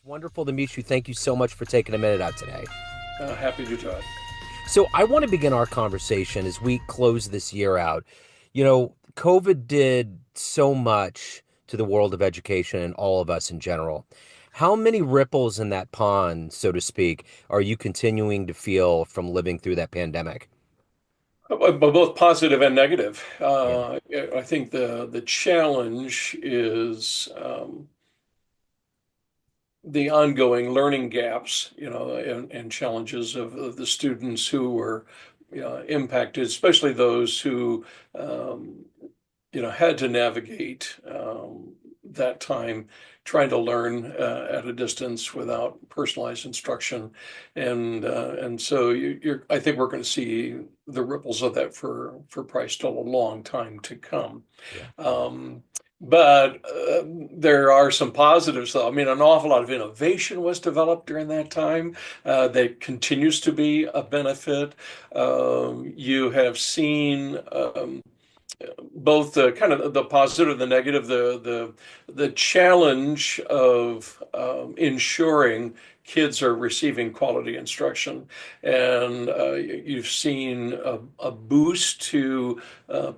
It's wonderful to meet you. Thank you so much for taking a minute out today. Happy to, Todd. So, I want to begin our conversation as we close this year out. COVID did so much to the world of education and all of us in general. How many ripples in that pond, so to speak, are you continuing to feel from living through that pandemic? But both positive and negative. Yeah. I think the challenge is the ongoing learning gaps, and challenges of the students who were impacted, especially those who um, had to navigate that time trying to learn at a distance without personalized instruction, and so I think we're going to see the ripples of that for probably still a long time to come. Yeah. Um, but there are some positives, though. I mean, an awful lot of innovation was developed during that time that continues to be a benefit. You have seen both the kind of the positive, the negative, the challenge of ensuring kids are receiving quality instruction, and you've seen a boost to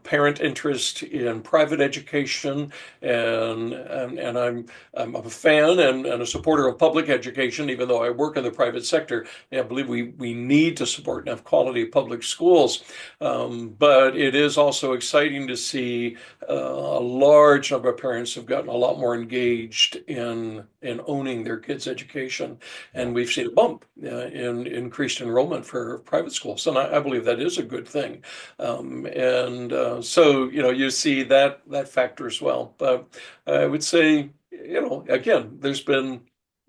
parent interest in private education, and I'm a fan and a supporter of public education, even though I work in the private sector. And I believe we need to support enough quality public schools. But it is also exciting to see a large number of parents have gotten a lot more engaged in owning their kids' education, Yeah. and we've seen a bump in increased enrollment for private schools, and I believe that is a good thing. And so you see that factor as well. But I would say again,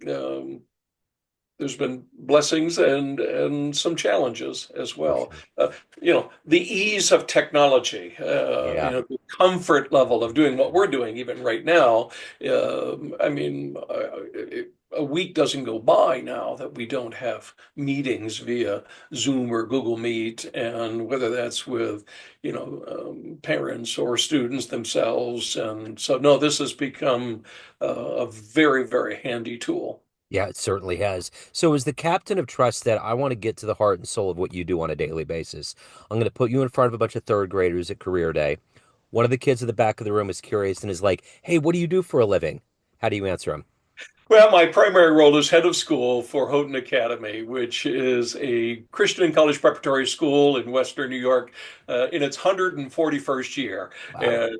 um, there's been blessings and some challenges as For well. sure. The ease of technology, Yeah. the comfort level of doing what we're doing even right now. I mean, a week doesn't go by now that we don't have meetings via Zoom or Google Meet, and whether that's with, parents or students themselves. And so, no, this has become a very, very handy tool. Yeah, it certainly has. So, as the captain of TrustED, I want to get to the heart and soul of what you do on a daily basis. I'm going to put you in front of a bunch of third graders at career day. One of the kids at the back of the room is curious and is like, "Hey, what do you do for a living?" How do you answer him? Well, my primary role is head of school for Houghton Academy, which is a Christian and college preparatory school in Western New York, in its 141st year, Wow. and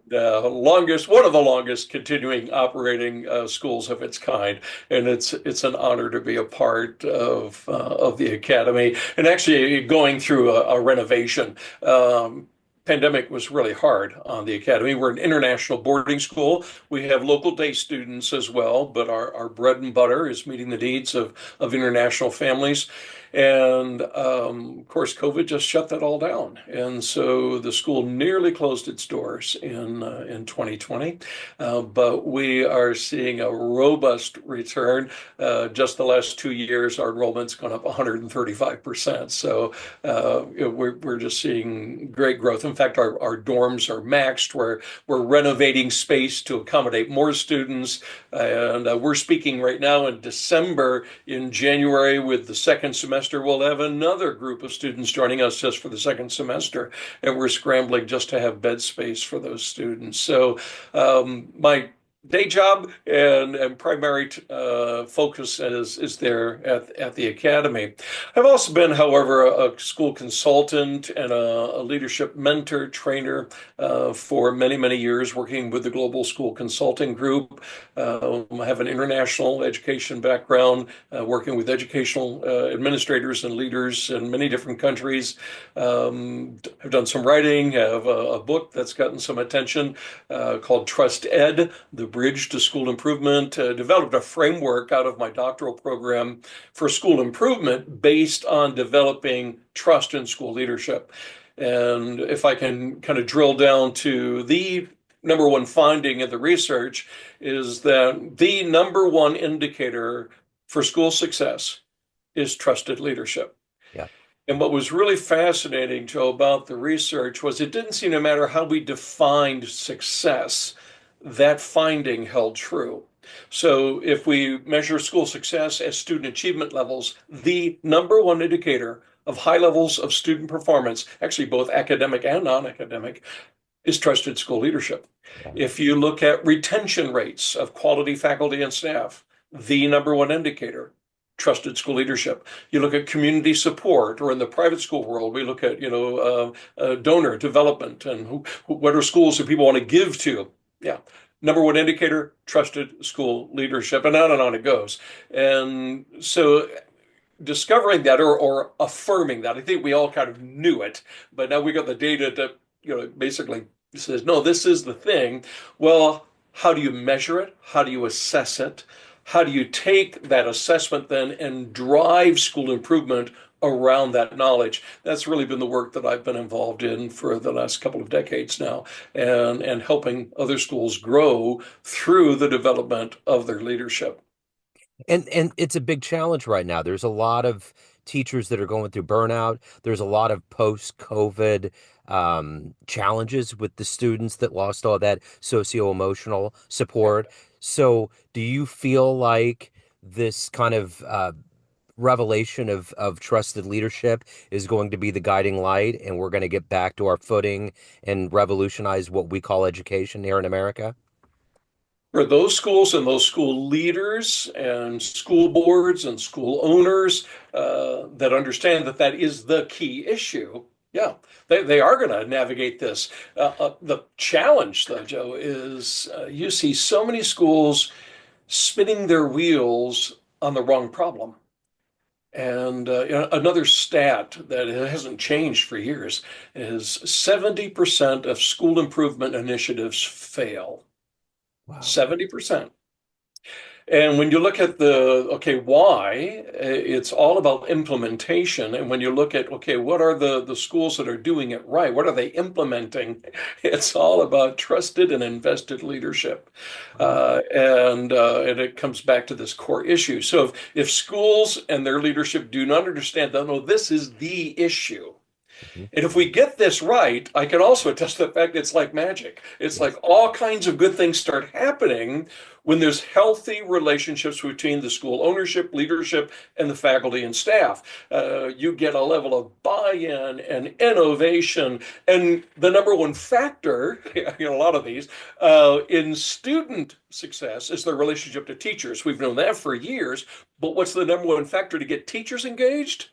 one of the longest continuing operating schools of its kind. And it's an honor to be a part of the academy, and actually going through a renovation. Pandemic was really hard on the academy. We're an international boarding school. We have local day students as well, but our bread and butter is meeting the needs of international families. And of course, COVID just shut that all down. And so the school nearly closed its doors in 2020. But we are seeing a robust return. Just the last 2 years, our enrollment's gone up 135%. So we're just seeing great growth. In fact, our dorms are maxed. We're renovating space to accommodate more students, and we're speaking right now in December. In January, with the second semester, we'll have another group of students joining us just for the second semester, and we're scrambling just to have bed space for those students. So my day job and primary focus is there at the academy. I've also been, however, a school consultant and a leadership mentor trainer for many, many years, working with the Global School Consulting Group. I have an international education background, working with educational administrators and leaders in many different countries. I've done some writing, have a book that's gotten some attention called TrustED, The Bridge to School Improvement. Developed a framework out of my doctoral program for school improvement based on developing trust in school leadership. And if I can kind of drill down to the number one finding of the research, is that the number one indicator for school success is trusted leadership. Yeah. And what was really fascinating, Joe, about the research was it didn't seem, no matter how we defined success, that finding held true. So if we measure school success as student achievement levels, the number one indicator of high levels of student performance, actually both academic and non-academic, is trusted school leadership. Yeah. If you look at retention rates of quality faculty and staff, the number one indicator, trusted school leadership. You look at community support, or in the private school world, we look at donor development and what are schools that people want to give to. Yeah, number one indicator, trusted school leadership, and on it goes. And so discovering that or affirming that. I think we all kind of knew it, but now we got the data that, basically says, no, this is the thing. Well, how do you measure it? How do you assess it? How do you take that assessment then and drive school improvement around that knowledge? That's really been the work that I've been involved in for the last couple of decades now, and helping other schools grow through the development of their leadership. And it's a big challenge right now. There's a lot of teachers that are going through burnout. There's a lot of post-COVID challenges with the students that lost all that socio-emotional support. So, do you feel like this kind of revelation of trusted leadership is going to be the guiding light, and we're going to get back to our footing and revolutionize what we call education here in America? For those schools and those school leaders and school boards and school owners that understand that that is the key issue, yeah, they are going to navigate this. The challenge, though, Joe, is you see so many schools spinning their wheels on the wrong problem. And another stat that hasn't changed for years is 70% of school improvement initiatives fail. Wow. 70%. And when you look at the, okay, why, it's all about implementation. And when you look at, okay, what are the schools that are doing it right? What are they implementing? It's all about trusted and invested leadership. And it comes back to this core issue. So if schools and their leadership do not understand that, no, this is the issue. Mhm. And if we get this right, I can also attest to the fact it's like magic. It's like Yes. all kinds of good things start happening when there's healthy relationships between the school ownership, leadership, and the faculty and staff. You get a level of buy-in and innovation. And the number one factor, a lot of these, in student success is their relationship to teachers. We've known that for years. But what's the number one factor to get teachers engaged?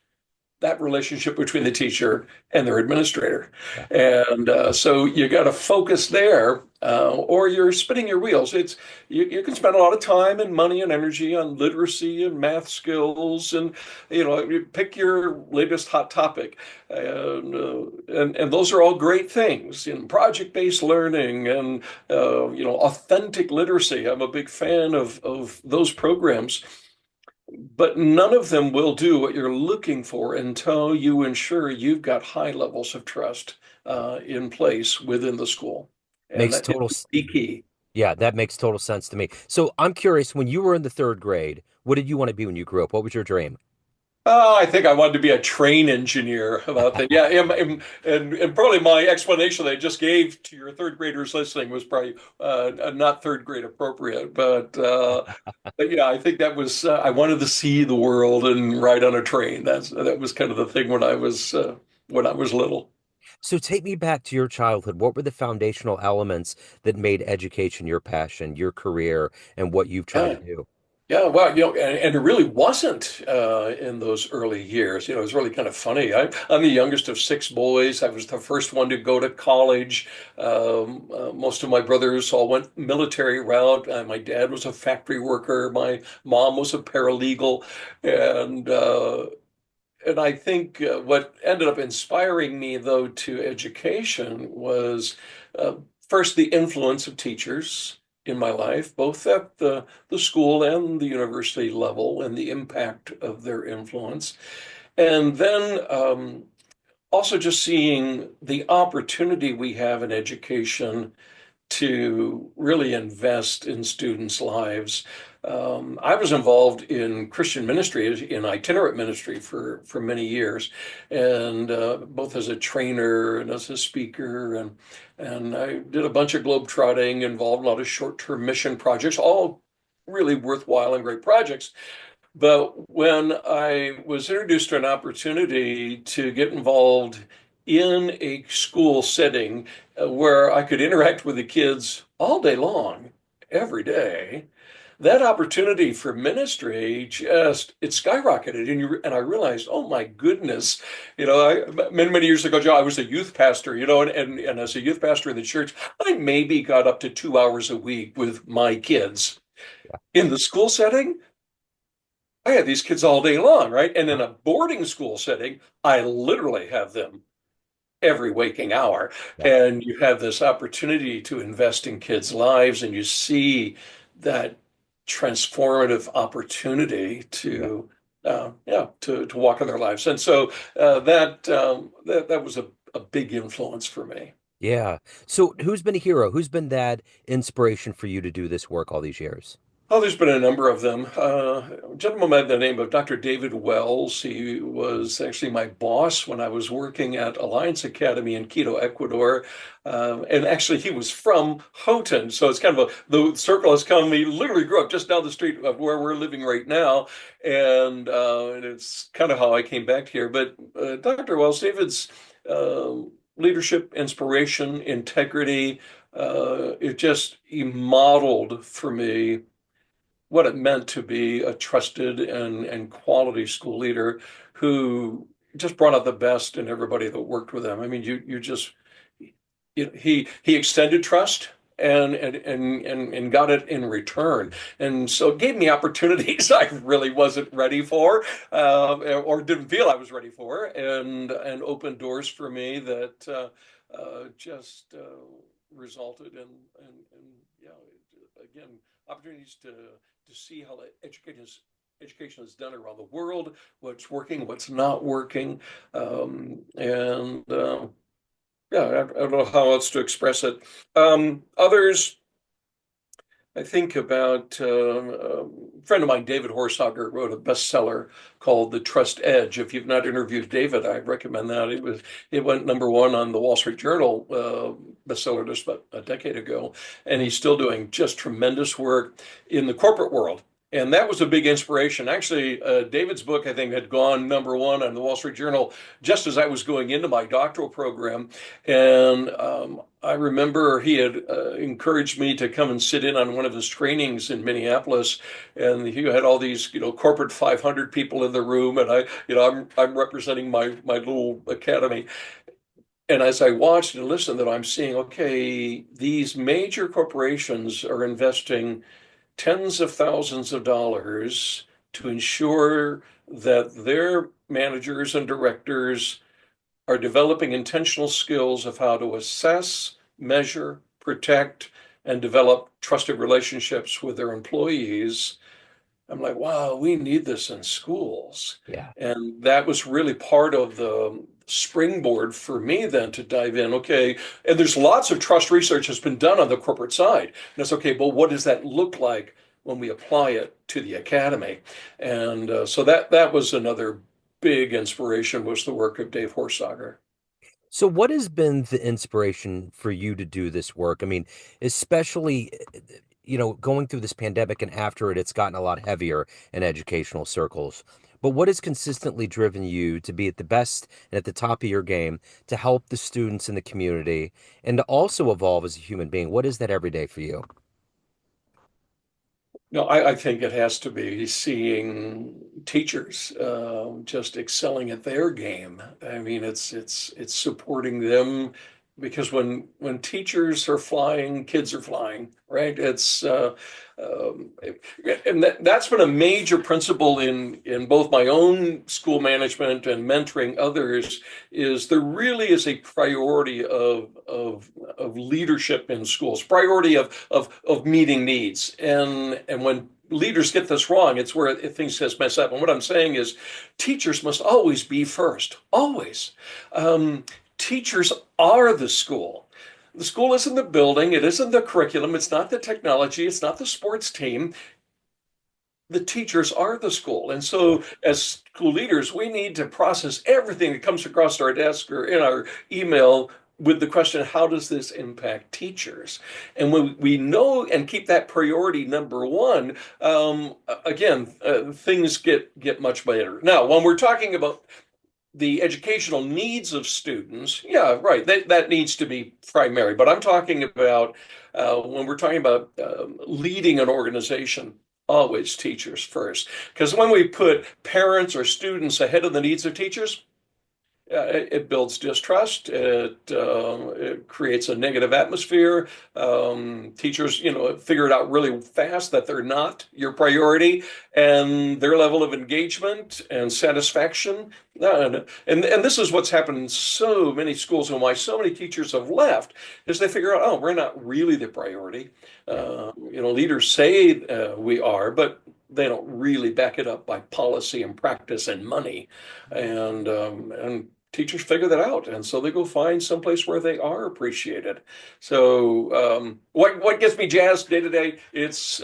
That relationship between the teacher and their administrator. Yeah. And so you got to focus there, or you're spinning your wheels. You can spend a lot of time and money and energy on literacy and math skills, and you pick your latest hot topic, and those are all great things in project-based learning and authentic literacy. I'm a big fan of those programs. But none of them will do what you're looking for until you ensure you've got high levels of trust in place within the school. And Makes that is total the key. Yeah, that makes total sense to me. So I'm curious, when you were in the third grade, what did you want to be when you grew up? What was your dream? Oh, I think I wanted to be a train engineer about that. Yeah, and probably my explanation that I just gave to your third graders listening was probably not third grade appropriate, but yeah, I think that was I wanted to see the world and ride on a train. That was kind of the thing when I was little. So take me back to your childhood. What were the foundational elements that made education your passion, your career, and what you've tried to Yeah. do? Yeah, well, and it really wasn't in those early years. It was really kind of funny. I'm the youngest of six boys. I was the first one to go to college. Most of my brothers all went military route. My dad was a factory worker. My mom was a paralegal, and uh, and I think what ended up inspiring me, though, to education was uh, first the influence of teachers in my life, both at the school and the university level, and the impact of their influence. And then also just seeing the opportunity we have in education to really invest in students' lives. I was involved in Christian ministry, in itinerant ministry for many years, and both as a trainer and as a speaker, and I did a bunch of globetrotting, involved in a lot of short-term mission projects, all really worthwhile and great projects. But when I was introduced to an opportunity to get involved in a school setting where I could interact with the kids all day long, every day, that opportunity for ministry just it skyrocketed, and I realized, oh my goodness, many years ago, Joe, I was a youth pastor, and as a youth pastor in the church, I maybe got up to 2 hours a week with my kids. In the school setting, I had these kids all day long, right? And in a boarding school setting, I literally have them every waking hour. Yeah. And you have this opportunity to invest in kids' lives, and you see that transformative opportunity Yeah. to walk in their lives. And so that was a big influence for me. Yeah. So who's been a hero? Who's been that inspiration for you to do this work all these years? Oh, there's been a number of them. A gentleman by the name of Dr. David Wells. He was actually my boss when I was working at Alliance Academy in Quito, Ecuador. And actually, he was from Houghton. So it's kind of the circle has come. He literally grew up just down the street of where we're living right now. And it's kind of how I came back here. But Dr. Wells, David's uh, leadership, inspiration, integrity, he modeled for me what it meant to be a trusted and quality school leader who just brought out the best in everybody that worked with him. I mean, you just he extended trust and got it in return, and so it gave me opportunities I really wasn't ready for, or didn't feel I was ready for, and opened doors for me that just resulted in yeah again opportunities to see how the education is done around the world, what's working, what's not working, and yeah, I don't know how else to express it. Others, I think about a friend of mine, David Horsager, wrote a bestseller called The Trust Edge. If you've not interviewed David, I recommend that. It went number one on the Wall Street Journal bestseller just about a decade ago, and he's still doing just tremendous work in the corporate world. And that was a big inspiration. Actually, David's book, I think, had gone number one on the Wall Street Journal just as I was going into my doctoral program. And I remember he had encouraged me to come and sit in on one of his trainings in Minneapolis, and he had all these, corporate 500 people in the room, and I'm representing my little academy. And as I watched and listened, that I'm seeing, okay, these major corporations are investing tens of thousands of dollars to ensure that their managers and directors are developing intentional skills of how to assess, measure, protect, and develop trusted relationships with their employees. I'm like, wow, we need this in schools. Yeah. And that was really part of the springboard for me then to dive in. Okay, and there's lots of trust research has been done on the corporate side. And it's okay, but what does that look like when we apply it to the academy? And so that was another big inspiration was the work of Dave Horsager. So what has been the inspiration for you to do this work? I mean, especially, going through this pandemic and after it, it's gotten a lot heavier in educational circles. But what has consistently driven you to be at the best and at the top of your game to help the students in the community and to also evolve as a human being? What is that every day for you? No, I think it has to be seeing teachers just excelling at their game. I mean, it's supporting them because when teachers are flying, kids are flying, right? Um, and that's been a major principle in both my own school management and mentoring others. Is there really is a priority of leadership in schools, priority of meeting needs, and when leaders get this wrong, it's where things just mess up. And what I'm saying is, teachers must always be first, always. Teachers are the school. The school isn't the building, it isn't the curriculum, it's not the technology, it's not the sports team. The teachers are the school. And so, as school leaders, we need to process everything that comes across our desk or in our email with the question, how does this impact teachers? And when we know and keep that priority number one, again, things get much better. Now, when we're talking about the educational needs of students, yeah, right, that needs to be primary. But I'm talking about when we're talking about leading an organization, always teachers first. Because when we put parents or students ahead of the needs of teachers, it builds distrust. It creates a negative atmosphere. Teachers, figure it out really fast that they're not your priority, and their level of engagement and satisfaction. And this is what's happened in so many schools, and why so many teachers have left, is they figure out, oh, we're not really the priority. Yeah. Leaders say we are, but they don't really back it up by policy and practice and money. And teachers figure that out, and so they go find someplace where they are appreciated. So what gets me jazzed day to day? It's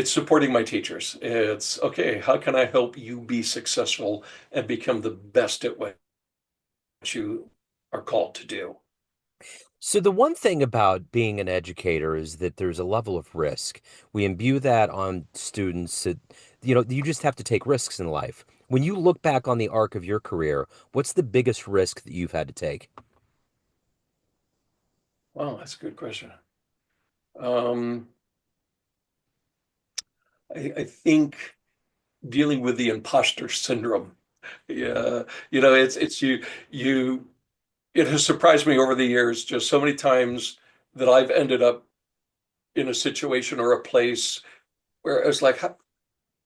supporting my teachers. It's okay. How can I help you be successful and become the best at what you are called to do? So the one thing about being an educator is that there's a level of risk. We imbue that on students that, you just have to take risks in life. When you look back on the arc of your career, what's the biggest risk that you've had to take? Wow, that's a good question. Um, I think dealing with the imposter syndrome. Yeah, it's you. It has surprised me over the years just so many times that I've ended up in a situation or a place where it's like,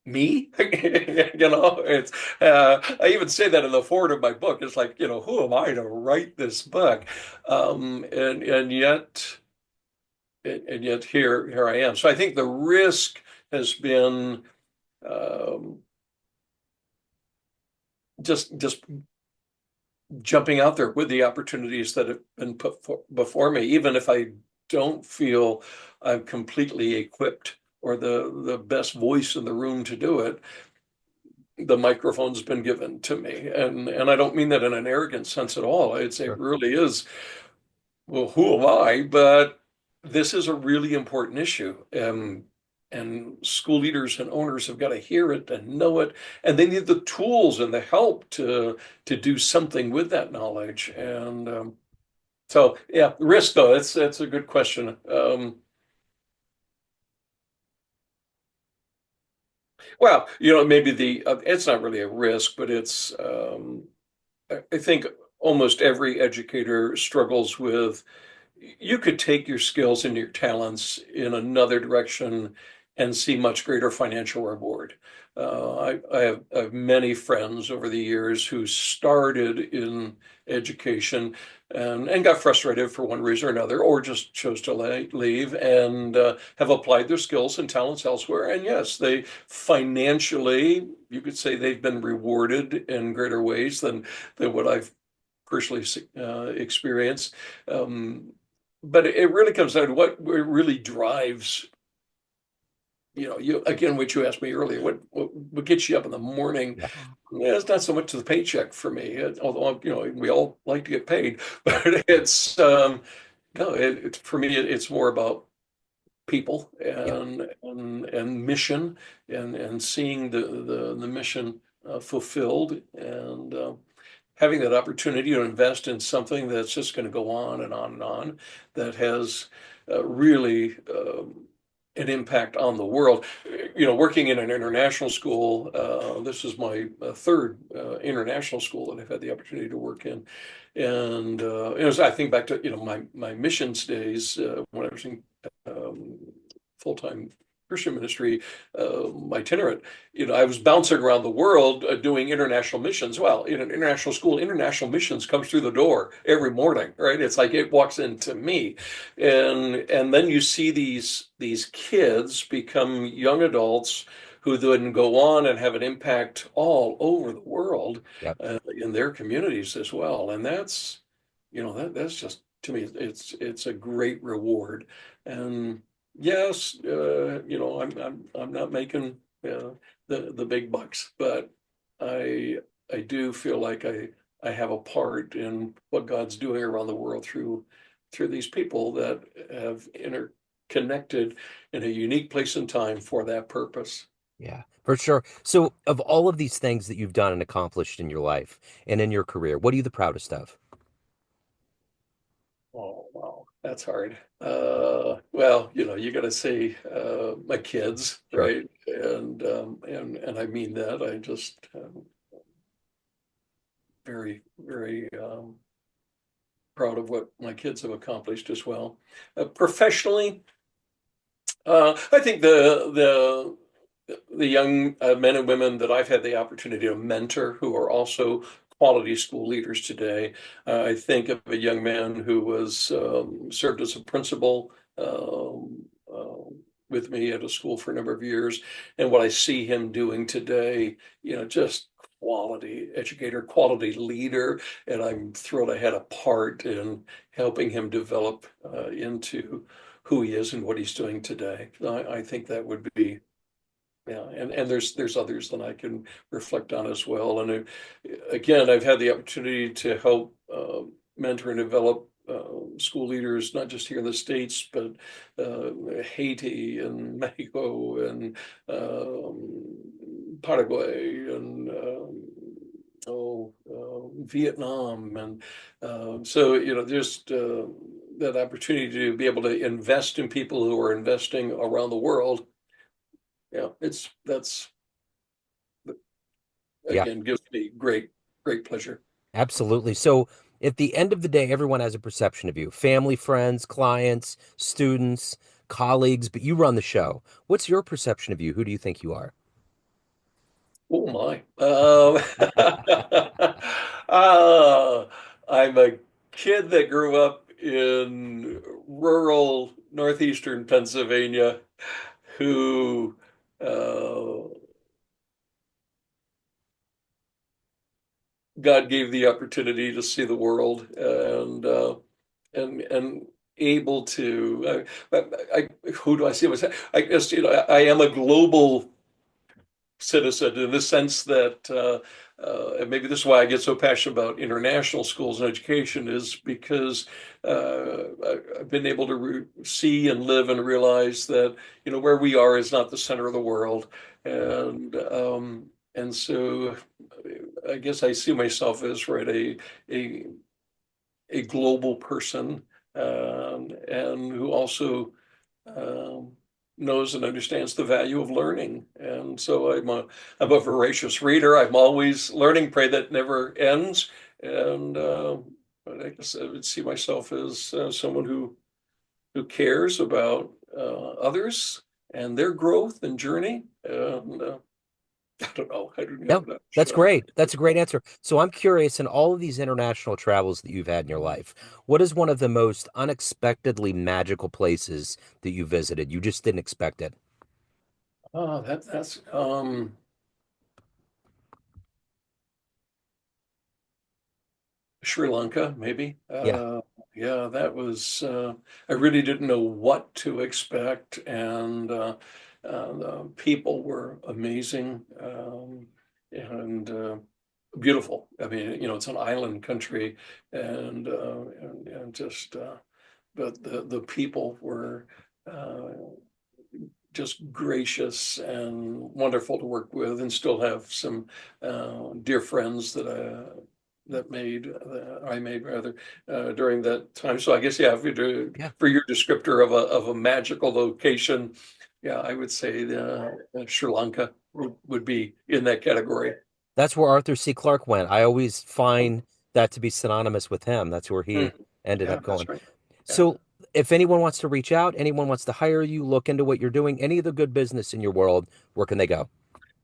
me? It's I even say that in the forward of my book. It's like, who am I to write this book? And yet here I am. So I think the risk has been um, just jumping out there with the opportunities that have been before me, even if I don't feel I'm completely equipped or the best voice in the room to do it. The microphone's been given to me, and I don't mean that in an arrogant sense at all. It Sure. really is. Well, who am I? But this is a really important issue, and school leaders and owners have got to hear it and know it, and they need the tools and the help to do something with that knowledge. And so, yeah, risk though. That's a good question. Well, maybe it's not really a risk, but it's I think almost every educator struggles with, you could take your skills and your talents in another direction and see much greater financial reward. I have many friends over the years who started in education and got frustrated for one reason or another, or just chose to leave and have applied their skills and talents elsewhere. And yes, they financially, you could say they've been rewarded in greater ways than what I've personally experienced. Um, but it really comes down to what really drives, you again, what you asked me earlier, what gets you up in the morning? Yeah. Yeah, it's not so much the paycheck for me, although, we all like to get paid, but it's no, for me, it's more about people Yeah. and mission and seeing the mission fulfilled, and having that opportunity to invest in something that's just going to go on and on and on, that has really an impact on the world. Working in an international school, this is my third international school that I've had the opportunity to work in. And as I think back to, my missions days when I was in um, full-time Christian ministry, itinerant, I was bouncing around the world doing international missions. Well, in an international school, international missions comes through the door every morning, right? It's like it walks into me, and then you see these kids become young adults who then go on and have an impact all over the world Yeah. in their communities as well. And that's just, to me, it's a great reward. And yes, I'm not making the big bucks, but I I do feel like I have a part in what God's doing around the world through these people that have interconnected in a unique place and time for that purpose. Yeah, for sure. So, of all of these things that you've done and accomplished in your life and in your career, what are you the proudest of? Oh, wow, that's hard. Well, you got to say my kids, Sure. right? And I mean that. I just very, very proud of what my kids have accomplished as well. Professionally, I think the young men and women that I've had the opportunity to mentor who are also quality school leaders today. I think of a young man who was served as a principal with me at a school for a number of years, and what I see him doing today, just quality educator, quality leader, and I'm thrilled I had a part in helping him develop into who he is and what he's doing today. I think that would be, yeah, and there's others that I can reflect on as well. And again, I've had the opportunity to help mentor and develop school leaders, not just here in the States, but Haiti and Mexico and Paraguay and Vietnam. And so, just that opportunity to be able to invest in people who are investing around the world. Yeah, that's Yeah, again gives me great, great pleasure. absolutely. So, at the end of the day, everyone has a perception of you, family, friends, clients, students, colleagues, but you run the show. What's your perception of you? Who do you think you are? Oh my. Uh, I'm a kid that grew up in rural northeastern Pennsylvania who God gave the opportunity to see the world and able to who do I see myself? I guess I am a global citizen in the sense that and maybe this is why I get so passionate about international schools and education is because I've been able to see and live and realize that where we are is not the center of the world, and so I guess I see myself as right a a global person, and who also um, knows and understands the value of learning. And so I'm a voracious reader. I'm always learning. Pray that never ends. And but I guess I would see myself as someone who cares about others and their growth and journey. And I don't know. I don't No, know. Not that's sure. great. That's a great answer. So I'm curious, in all of these international travels that you've had in your life, what is one of the most unexpectedly magical places that you visited? You just didn't expect it. Oh, that's Sri Lanka, maybe. Yeah. Yeah, that was, I really didn't know what to expect. And the people were amazing and beautiful. I mean, it's an island country and just, but the people were uh, just gracious and wonderful to work with, and still have some dear friends that I made rather during that time. So I guess yeah, Yeah. for your descriptor of a magical location, yeah, I would say Sri Lanka would be in that category. That's where Arthur C. Clarke went. I always find that to be synonymous with him. That's where Hmm. he ended Yeah, up that's going. right. Yeah. So if anyone wants to reach out, anyone wants to hire you, look into what you're doing, any of the good business in your world, where can they go?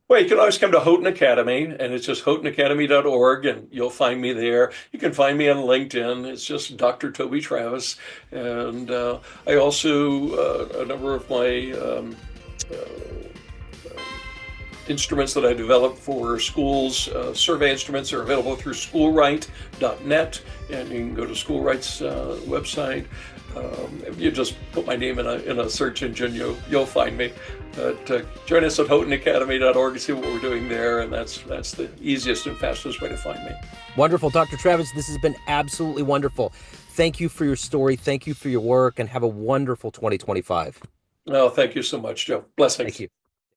Well, you can always come to Houghton Academy, and it's just houghtonacademy.org, and you'll find me there. You can find me on LinkedIn. It's just Dr. Toby Travis. And I also, a number of my instruments that I developed for schools, survey instruments are available through schoolwrite.net, and you can go to Schoolwrite's website. If you just put my name in a search engine, you'll find me. But join us at HoughtonAcademy.org and see what we're doing there, and that's the easiest and fastest way to find me. Wonderful. Dr. Travis, this has been absolutely wonderful. Thank you for your story. Thank you for your work, and have a wonderful 2025. Well, thank you so much, Joe. Thank Blessings. you.